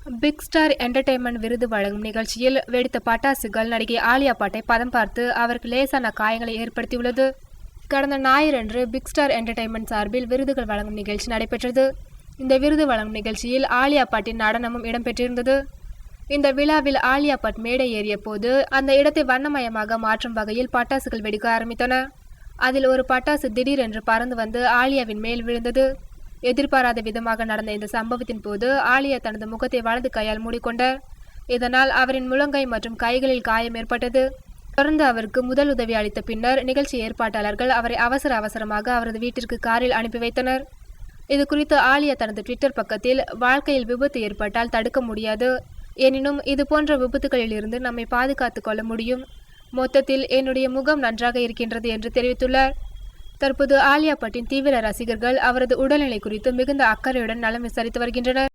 Big star entertainment விருது வழங்கும் நிகழ்ச்சியில் வெடித்த பட்டாசுகள் நடிகை ஆலியா பட்டை பதம் பார்த்து அவருக்கு லேசான காயங்களை ஏற்படுத்தியுள்ளது. கடந்த ஞாயிறன்று பிக் ஸ்டார் என்டர்டெயின்மெண்ட் சார்பில் விருதுகள் வழங்கும் நிகழ்ச்சி நடைபெற்றது. இந்த விருது வழங்கும் நிகழ்ச்சியில் ஆலியா பட்டின் நடனமும் இடம்பெற்றிருந்தது. இந்த விழாவில் ஆலியா பட் மேடை ஏறிய போது அந்த இடத்தை வண்ணமயமாக மாற்றும் வகையில் பட்டாசுகள் வெடிக்க ஆரம்பித்தன. அதில் ஒரு பட்டாசு திடீரென்று பறந்து வந்து ஆலியாவின் மேல் விழுந்தது. எதிர்பாராத விதமாக நடந்த இந்த சம்பவத்தின் போது ஆலியா தனது முகத்தை வலது கையால் மூடிக்கொண்டார். இதனால் அவரின் முழங்கை மற்றும் கைகளில் காயம் ஏற்பட்டது. தொடர்ந்து அவருக்கு முதல் உதவி அளித்த பின்னர் நிகழ்ச்சி ஏற்பாட்டாளர்கள் அவரை அவசரமாக அவரது வீட்டிற்கு காரில் அனுப்பி வைத்தனர். இது குறித்து ஆலியா தனது ட்விட்டர் பக்கத்தில், வாழ்க்கையில் விபத்து ஏற்பட்டால் தடுக்க முடியாது, எனினும் இது போன்ற விபத்துகளில் இருந்து நம்மை பாதுகாத்துக் கொள்ள முடியும். மொத்தத்தில் என்னுடைய முகம் நன்றாக இருக்கின்றது என்று தெரிவித்துள்ளார். தற்போது ஆலியா பட்டின் தீவிர ரசிகர்கள் அவரது உடல்நிலை குறித்து மிகுந்த அக்கறையுடன் நலம் விசாரித்து வருகின்றனர்.